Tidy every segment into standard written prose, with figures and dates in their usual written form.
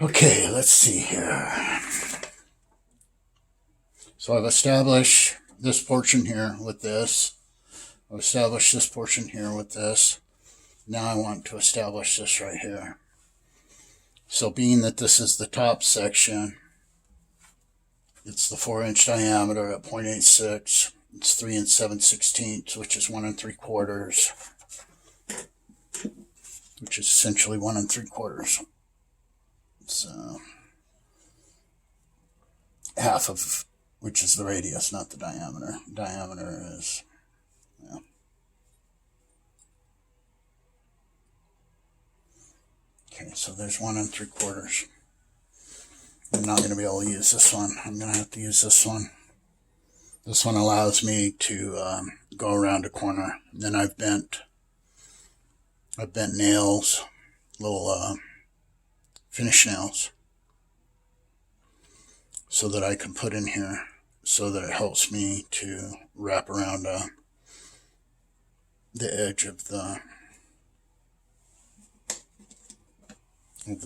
Okay, let's see here. So I've established this portion here with this. I've established this portion here with this. Now I want to establish this right here. So being that this is the top section, it's the 4-inch diameter at 0.86. It's 3 7/16, which is 1 3/4, which is essentially 1 3/4. So half of which is the radius, not the diameter. Diameter is, yeah. Okay, so there's 1 3/4. I'm not going to be able to use this one. I'm going to have to use this one. This one allows me to go around a corner. And then I've bent nails, little finish nails, so that I can put in here, so that it helps me to wrap around the edge of the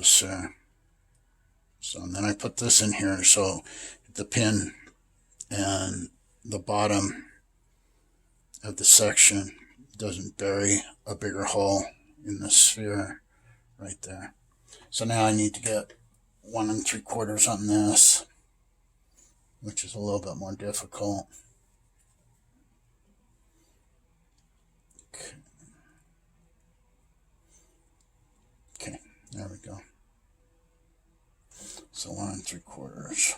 sphere. So and then I put this in here so the pin and the bottom of the section doesn't bury a bigger hole in the sphere right there. So now I need to get 1 3/4 on this, which is a little bit more difficult. Okay, there we go. So 1 3/4.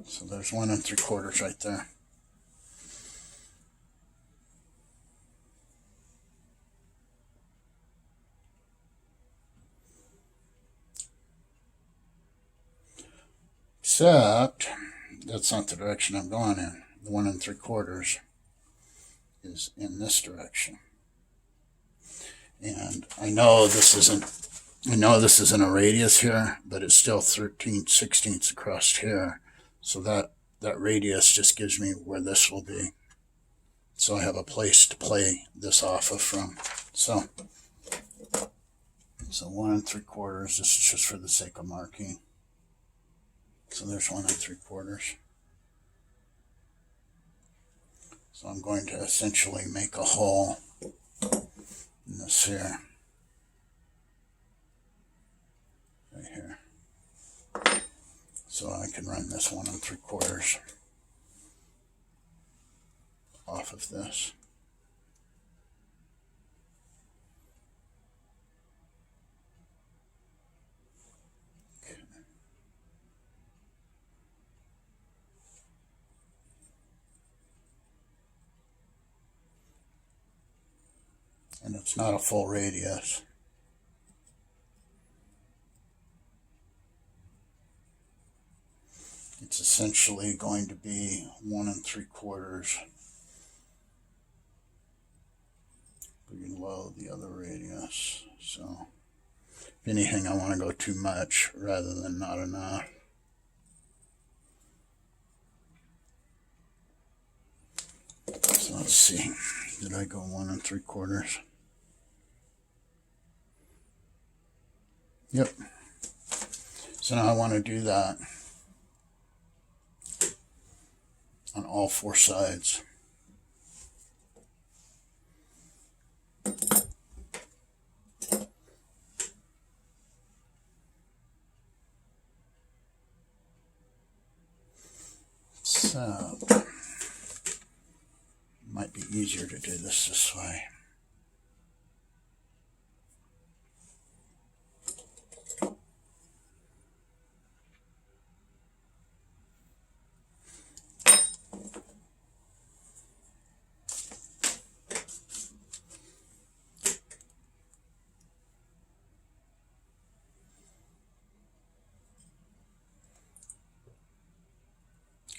So there's 1 3/4 right there. Except that's not the direction I'm going in. The 1 3/4 is in this direction. And I know this isn't a radius here, but it's still 13/16 across here. So that radius just gives me where this will be. So I have a place to play this off of from. So 1 3/4. This is just for the sake of marking. So there's 1 3/4. So I'm going to essentially make a hole in this here. Right here. So I can run this 1 3/4 off of this. Okay. And it's not a full radius. It's essentially going to be 1 3/4 below the other radius. So if anything, I want to go too much rather than not enough. So let's see. Did I go 1 3/4? Yep. So now I want to do that on all 4 sides. So it might be easier to do this way.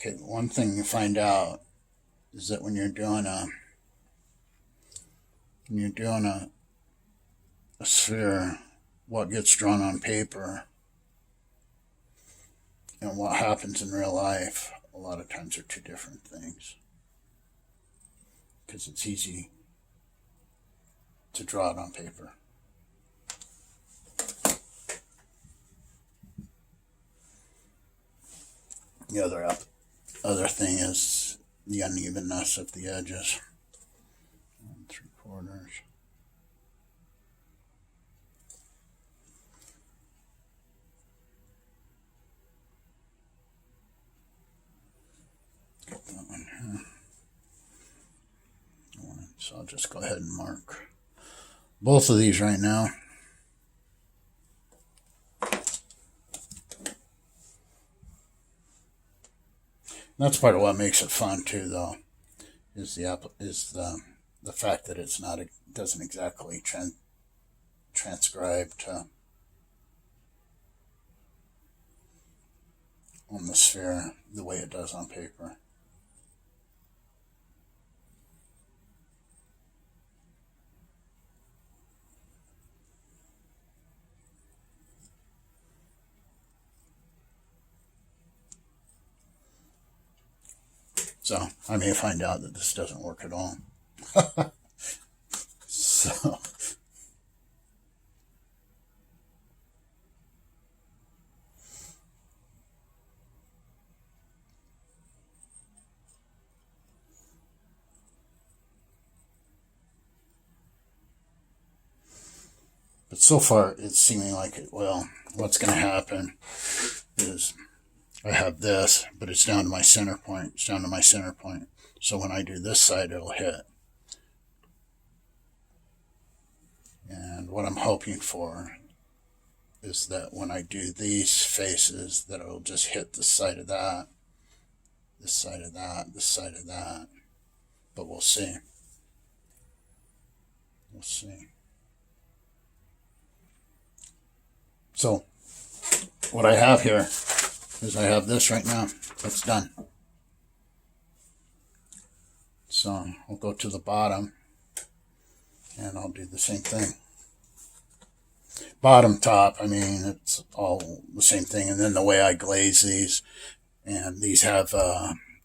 Okay, one thing you find out is that when you're doing a sphere, what gets drawn on paper and what happens in real life, a a lot of times are two different things, because it's easy to draw it on paper. The other thing is the unevenness of the edges. 1 3/4. Get that one here. So I'll just go ahead and mark both of these right now. That's part of what makes it fun too, though, is the fact that it's not doesn't exactly transcribe to on the sphere the way it does on paper. So I may find out that this doesn't work at all. So but so far it's seeming like it will. What's going to happen is I have this, but it's down to my center point. It's down to my center point. So when I do this side, it'll hit. And what I'm hoping for is that when I do these faces, that it'll just hit the side of that, this side of that, this side of that. But we'll see. We'll see. So what I have here is I have this right now. It's done. So I'll go to the bottom and I'll do the same thing. Bottom, top, I mean, it's all the same thing. And then the way I glaze these, and these have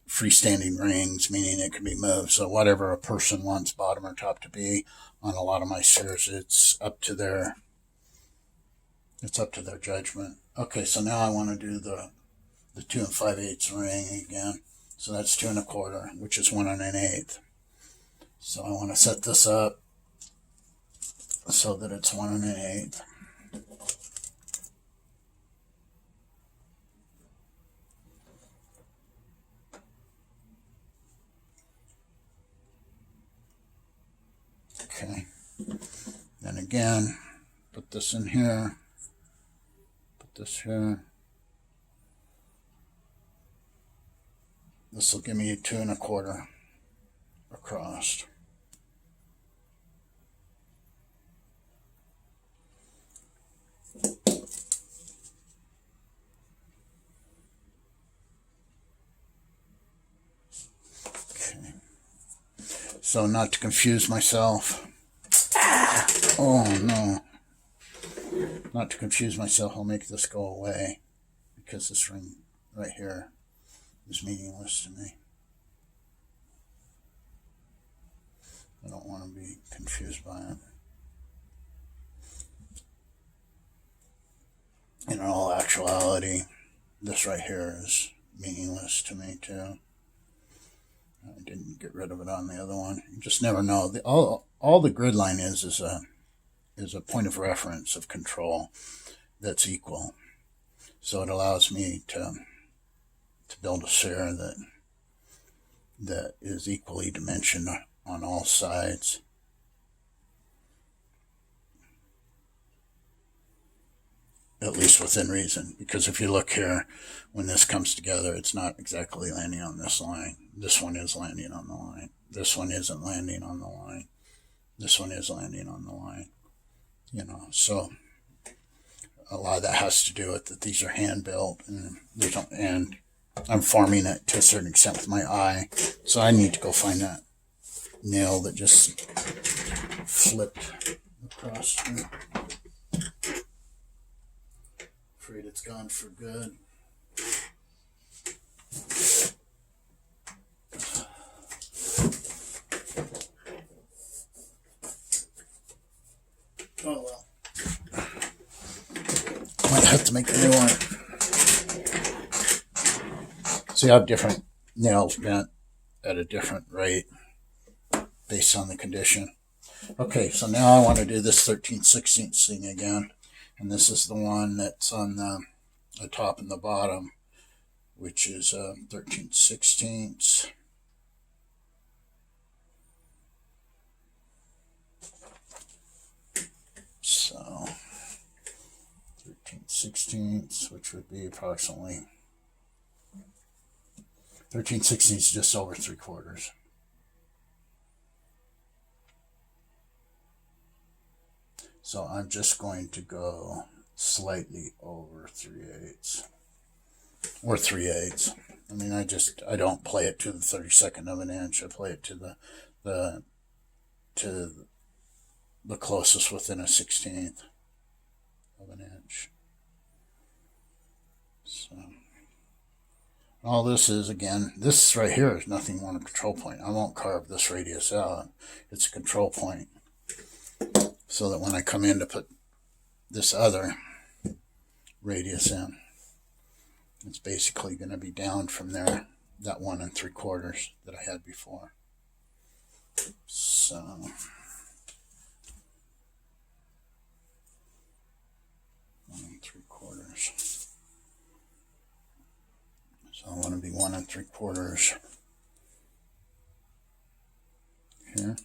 freestanding rings, meaning it can be moved. So whatever a person wants bottom or top to be on a lot of my spheres, it's up to their judgment. Okay, so now I want to do the 2 5/8 ring again. So that's 2 1/4, which is 1 1/8. So I want to set this up so that it's 1 1/8. Okay. Then again, put this in here. Put this here. This will give me 2 1/4 across. Okay. So not to confuse myself. Oh no. Not to confuse myself, I'll make this go away because this ring right here is meaningless to me. I don't want to be confused by it. In all actuality, this right here is meaningless to me too. I didn't get rid of it on the other one. You just never know. All the grid line is a point of reference of control that's equal. So it allows me to build a sphere that is equally dimensioned on all sides. At least within reason. Because if you look here, when this comes together, it's not exactly landing on this line. This one is landing on the line. This one isn't landing on the line. This one is landing on the line. You know, so a lot of that has to do with that these are hand built, and I'm forming it to a certain extent with my eye. So I need to go find that nail that just flipped across here. Afraid it's gone for good. Might have to make a new one. So you have different nails bent at a different rate based on the condition. Okay, so now I want to do this 13/16 thing again. And this is the one that's on the top and the bottom, which is 13/16. So 13/16, which would be approximately 13/16 is just over 3/4. So I'm just going to go slightly over 3/8 or 3/8. I mean, I don't play it to the 32nd of an inch. I play it to the closest within a 1/16 of an inch. So all this is, again, this right here is nothing more than a control point. I won't carve this radius out. It's a control point, so that when I come in to put this other radius in, it's basically going to be down from there, that 1 3/4 that I had before. So 1 3/4. So I want to be 1 3/4 here.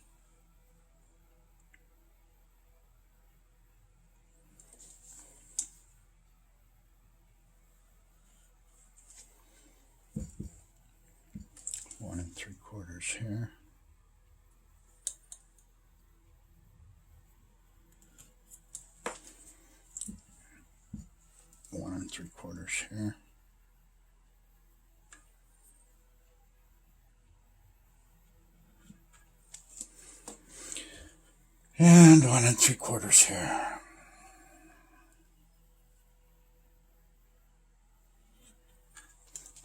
One and 3/4 here. One and 3/4 here. And 1 3/4 here.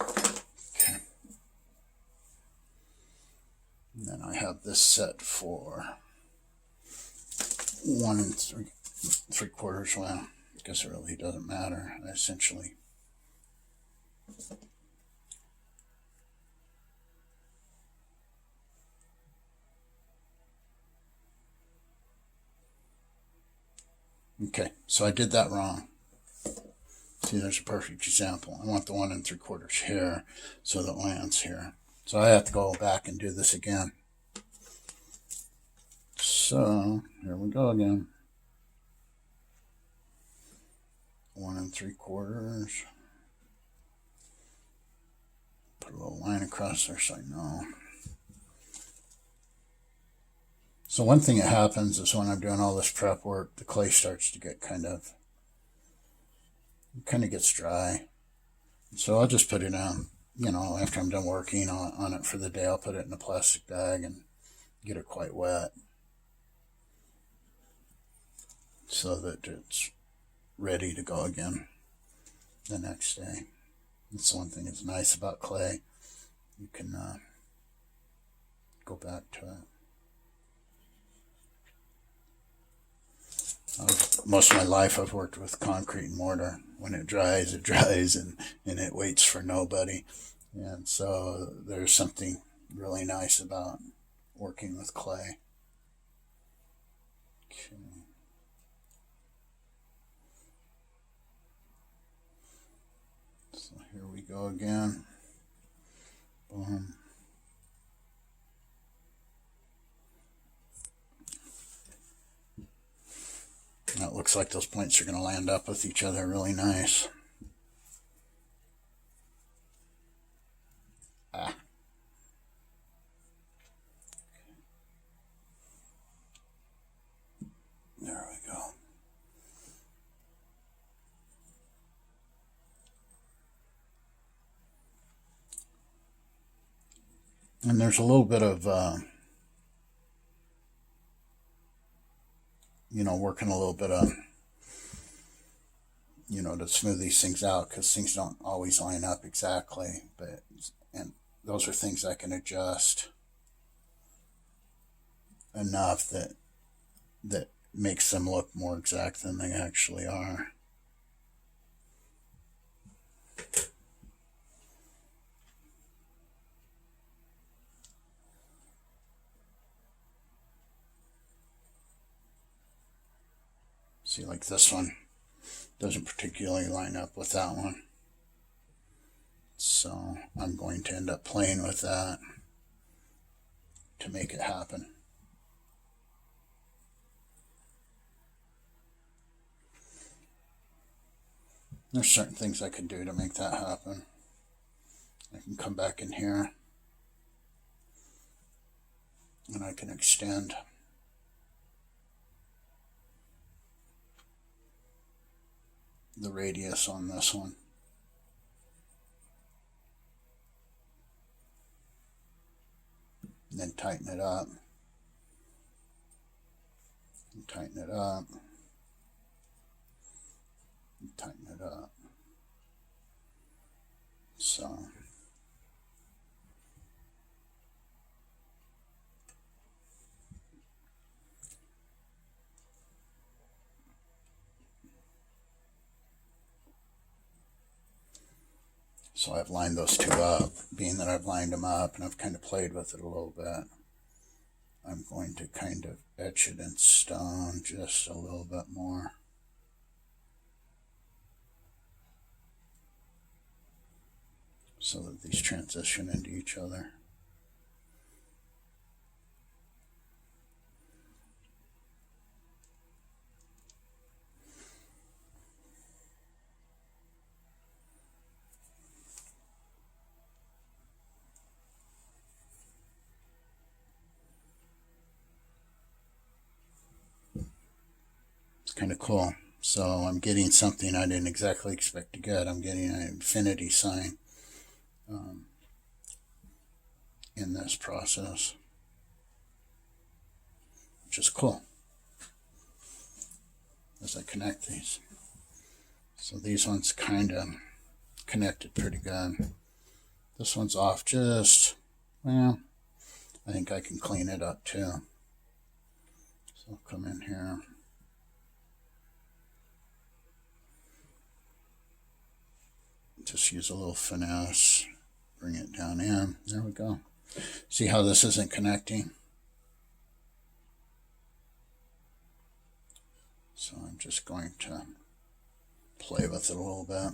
Okay. And then I have this set for 1 3/4. Well, I guess it really doesn't matter. I essentially okay, so I did that wrong. See, there's a perfect example. I want the 1 3/4 here, so that lands here. So I have to go back and do this again. So here we go again. 1 3/4. Put a little line across there so I know. So one thing that happens is when I'm doing all this prep work, the clay starts to get kind of gets dry. So I'll just put it on, after I'm done working on it for the day, I'll put it in a plastic bag and get it quite wet so that it's ready to go again the next day. That's one thing that's nice about clay. You can go back to it. Most of my life I've worked with concrete and mortar. When it dries, and it waits for nobody. And so there's something really nice about working with clay. Okay. So here we go again. Boom. It looks like those points are going to land up with each other really nice. There we go. And there's a little bit of working a little bit of, to smooth these things out, because things don't always line up exactly. And those are things I can adjust enough that makes them look more exact than they actually are. See, like this one doesn't particularly line up with that one. So I'm going to end up playing with that to make it happen. There's certain things I can do to make that happen. I can come back in here and I can extend the radius on this one. And then tighten it up. And tighten it up. And tighten it up. So I've lined those two up. Being that I've lined them up and I've kind of played with it a little bit, I'm going to kind of etch it in stone just a little bit more. So that these transition into each other. Kind of cool. So I'm getting something I didn't exactly expect to get. I'm getting an infinity sign in this process, which is cool as I connect these. So these ones kind of connected pretty good. This one's off just, well, I think I can clean it up too. So I'll come in here. Just use a little finesse, bring it down in. There we go. See how this isn't connecting? So I'm just going to play with it a little bit.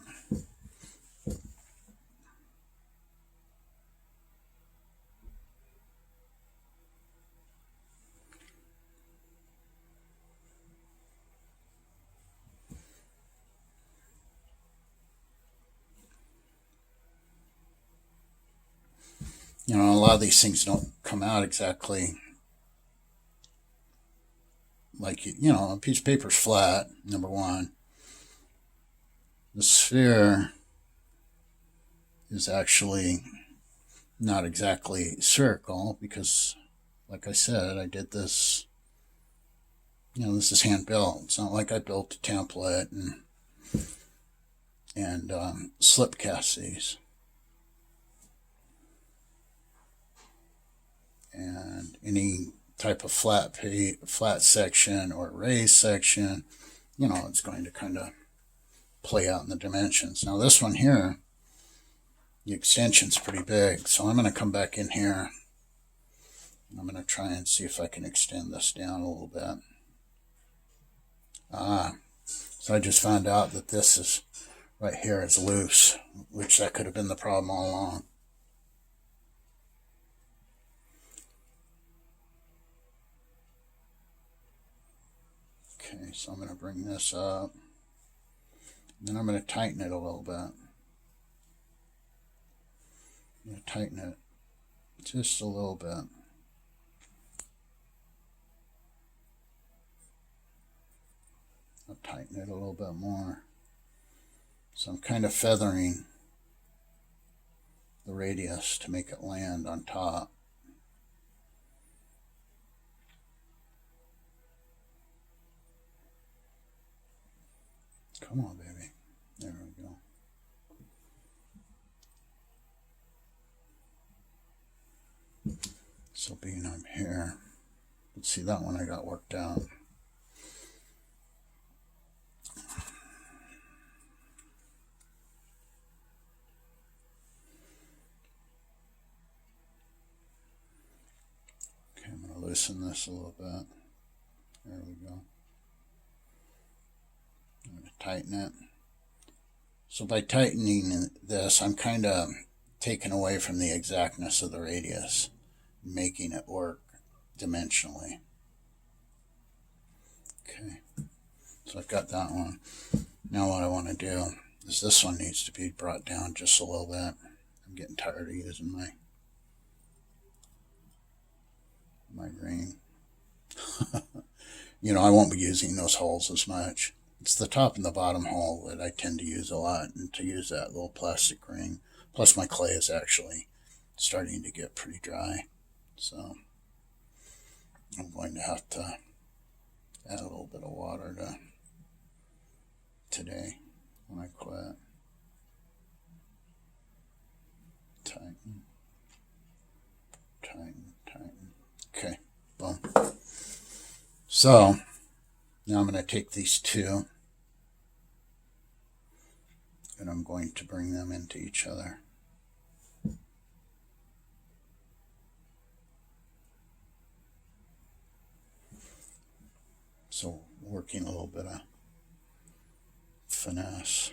You know, a lot of these things don't come out exactly like, you know, a piece of paper's flat, number one. The sphere is actually not exactly circle because, like I said, I did this, you know, this is hand built. It's not like I built a template and slip cast these. And any type of flat section or raised section, you know, it's going to kind of play out in the dimensions. Now this one here, the extension's pretty big, so I'm going to come back in here. I'm going to try and see if I can extend this down a little bit. So I just found out that this is right here is loose, which that could have been the problem all along. Okay, so I'm going to bring this up. Then I'm going to tighten it a little bit. I'm going to tighten it just a little bit. I'll tighten it a little bit more. So I'm kind of feathering the radius to make it land on top. Come on, baby. There we go. So being I'm here, let's see, that one I got worked out. Okay, I'm going to loosen this a little bit. There we go. tighten it. So by tightening this, I'm kind of taking away from the exactness of the radius, making it work dimensionally. Okay, so I've got that one. Now what I want to do is this one needs to be brought down just a little bit. I'm getting tired of using my ring. You know, I won't be using those holes as much. It's the top and the bottom hole that I tend to use a lot, and to use that little plastic ring. Plus my clay is actually starting to get pretty dry, so I'm going to have to add a little bit of water today when I quit. Tighten, tighten, tighten. Okay, boom. So now I'm going to take these two and I'm going to bring them into each other. So working a little bit of finesse.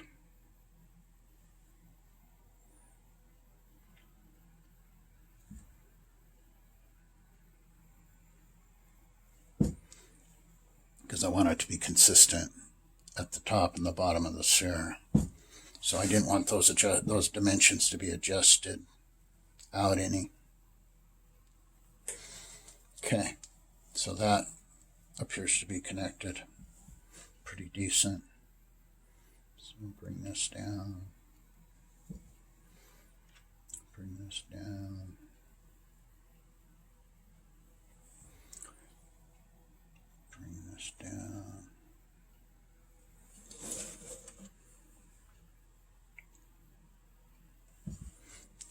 Because I want it to be consistent at the top and the bottom of the sphere. So I didn't want those dimensions to be adjusted out any. Okay, so that appears to be connected pretty decent. So we'll bring this down. Bring this down. Bring this down.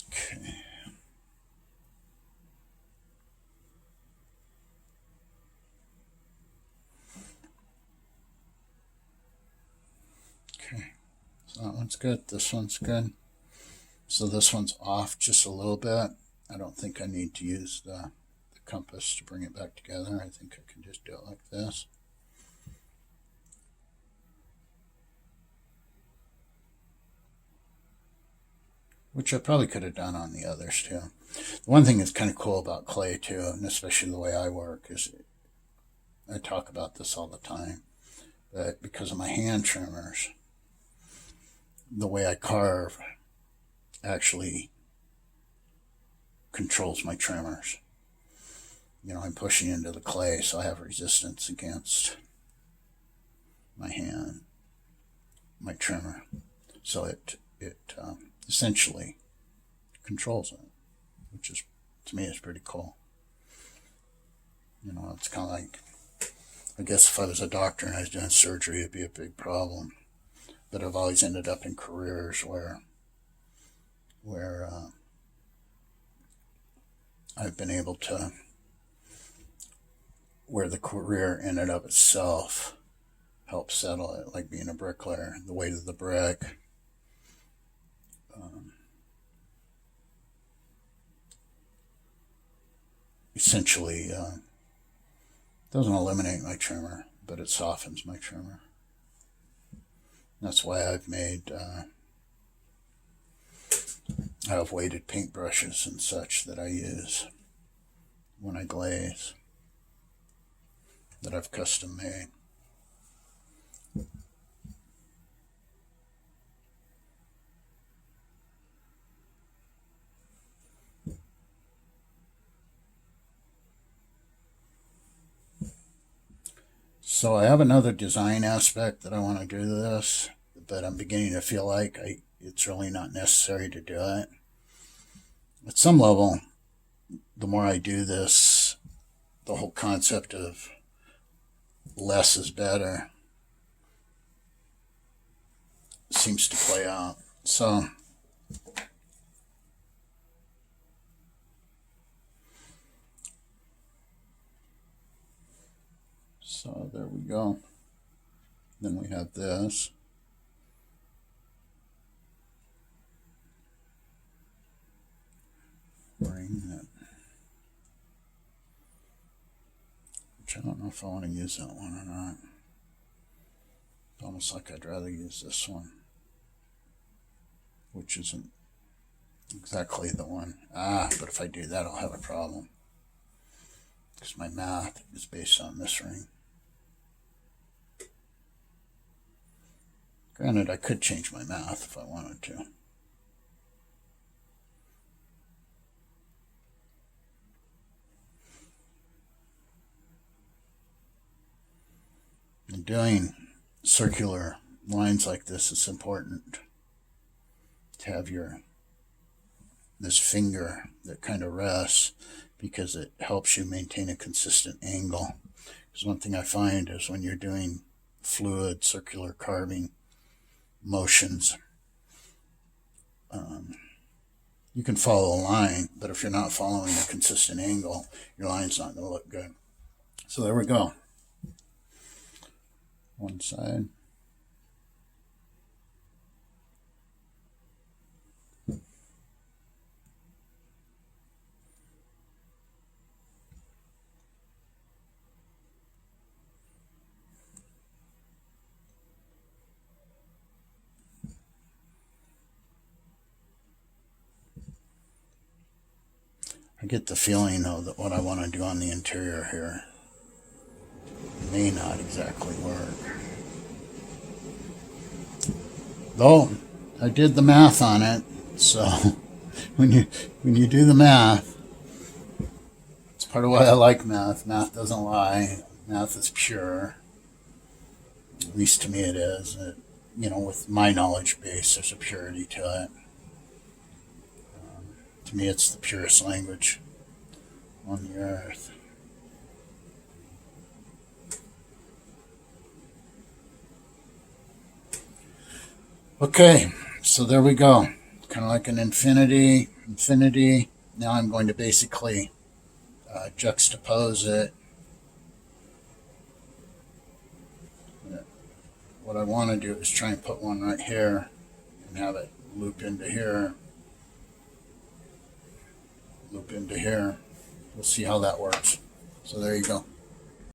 Okay. Okay, so that one's good. This one's good. So this one's off just a little bit. I don't think I need to use the compass to bring it back together. I think I can just do it like this. Which I probably could have done on the others too. The one thing that's kind of cool about clay too, and especially the way I work, is I talk about this all the time, but because of my hand trimmers, the way I carve actually controls my trimmers. You know, I'm pushing into the clay, so I have resistance against my hand, my trimmer. So it essentially controls it, which is, to me, is pretty cool. You know, it's kind of like, I guess if I was a doctor and I was doing surgery, it'd be a big problem. But I've always ended up in careers where I've been able to, where the career in and of itself helps settle it, like being a bricklayer, the weight of the brick. Essentially doesn't eliminate my trimmer, but it softens my trimmer. That's why I've made I have weighted paintbrushes and such that I use when I glaze, that I've custom made. So I have another design aspect that I want to do to this, but I'm beginning to feel like it's really not necessary to do it. At some level, the more I do this, the whole concept of less is better seems to play out. So there we go. Then we have this. Bring that. Which I don't know if I want to use that one or not. I'll almost like I'd rather use this one, which isn't exactly the one. But if I do that, I'll have a problem because my math is based on this ring. Granted, I could change my math if I wanted to. In doing circular lines like this, it's important to have this finger that kind of rests, because it helps you maintain a consistent angle. Because one thing I find is when you're doing fluid circular carving motions, you can follow a line, but if you're not following a consistent angle, your line's not going to look good. So there we go. One side. I get the feeling, though, that what I want to do on the interior here may not exactly work. Though I did the math on it, so when you do the math, it's part of why I like math. Math doesn't lie. Math is pure. At least to me it is. With my knowledge base, there's a purity to it. To me, it's the purest language on the earth. Okay, so there we go. Kind of like an infinity. Now I'm going to basically juxtapose it. What I want to do is try and put one right here and have it loop into here. Loop into here. We'll see how that works. So there you go.